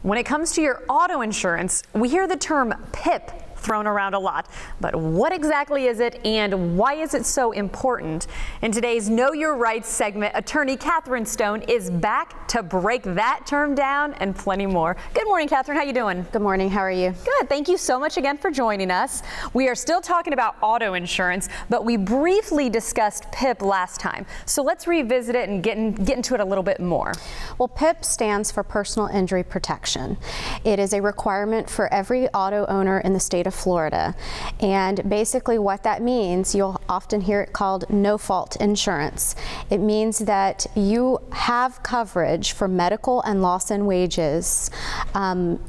When it comes to your auto insurance, we hear the term PIP thrown around a lot, but what exactly is it and why is it so important? In today's Know Your Rights segment, attorney Catherine Stone is back to break that term down and plenty more. Good morning, Catherine. How you doing? Good morning. How are you? Good. Thank you so much again for joining us. We are still talking about auto insurance, but we briefly discussed PIP last time. So let's revisit it and get into it a little bit more. Well, PIP stands for Personal Injury Protection. It is a requirement for every auto owner in the state of Florida. And basically what that means, you'll often hear it called no-fault insurance. It means that you have coverage for medical and loss in wages,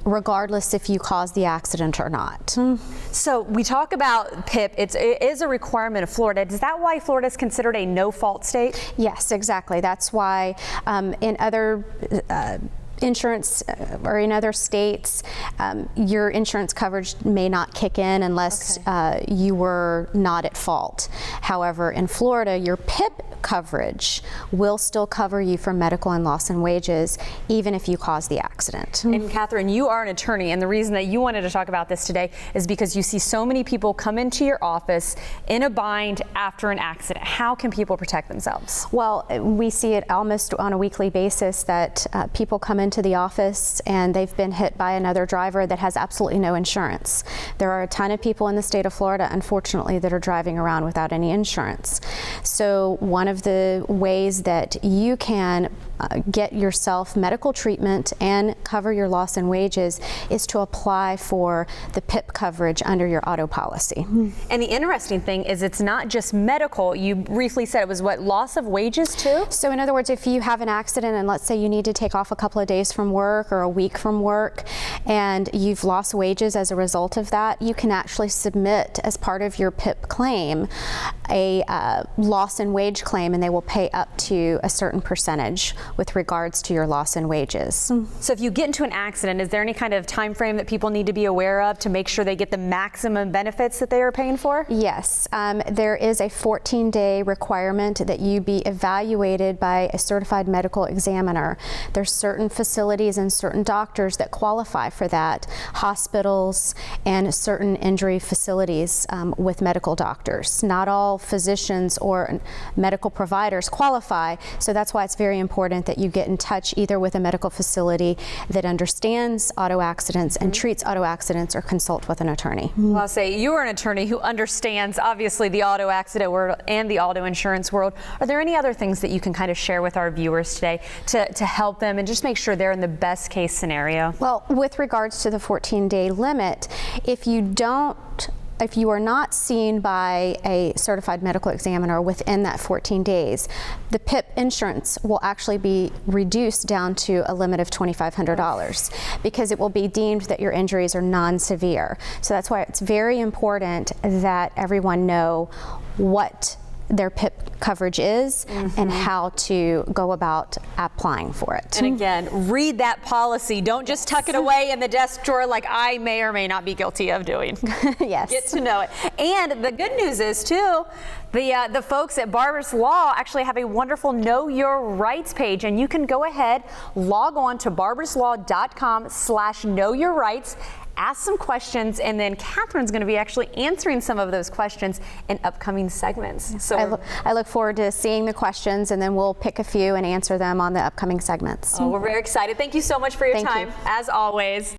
regardless if you caused the accident or not. So we talk about PIP, it is a requirement of Florida. Is that why Florida is considered a no-fault state? Yes, exactly. That's why in other insurance or in other states, your insurance coverage may not kick in unless you were not at fault. However, in Florida, your PIP coverage will still cover you for medical and loss in wages, even if you caused the accident. And Catherine, you are an attorney, and the reason that you wanted to talk about this today is because you see so many people come into your office in a bind after an accident. How can people protect themselves? Well, we see it almost on a weekly basis that people come into the office and they've been hit by another driver that has absolutely no insurance. There are a ton of people in the state of Florida, unfortunately, that are driving around without any insurance. So one of the ways that you can get yourself medical treatment and cover your loss in wages is to apply for the PIP coverage under your auto policy. And the interesting thing is it's not just medical. You briefly said it was what, loss of wages too? So in other words, if you have an accident and let's say you need to take off a couple of days from work or a week from work and you've lost wages as a result of that, you can actually submit as part of your PIP claim a loss in wage claim, and they will pay up to a certain percentage with regards to your loss in wages. So if you get into an accident, is there any kind of time frame that people need to be aware of to make sure they get the maximum benefits that they are paying for? Yes, there is a 14-day requirement that you be evaluated by a certified medical examiner. There's certain facilities and certain doctors that qualify for that, hospitals and certain injury facilities with medical doctors. Not all physicians or medical providers qualify, so that's why it's very important that you get in touch either with a medical facility that understands auto accidents and treats auto accidents, or consult with an attorney. Well, I'll say you are an attorney who understands obviously the auto accident world and the auto insurance world. Are there any other things that you can kind of share with our viewers today to help them and just make sure they're in the best case scenario? Well, with regards to the 14-day limit, if you are not seen by a certified medical examiner within that 14 days, the PIP insurance will actually be reduced down to a limit of $2,500 because it will be deemed that your injuries are non-severe. So that's why it's very important that everyone know what their PIP coverage is and how to go about applying for it. And again, read that policy. Don't just tuck it away in the desk drawer like I may or may not be guilty of doing. Yes. Get to know it. And the good news is too, the folks at Barber's Law actually have a wonderful Know Your Rights page, and you can go ahead, log on to barberslaw.com/knowyourrights, ask some questions, and then Catherine's going to be actually answering some of those questions in upcoming segments. So I look forward to seeing the questions, and then we'll pick a few and answer them on the upcoming segments. we're very excited. Thank you so much for your time, as always.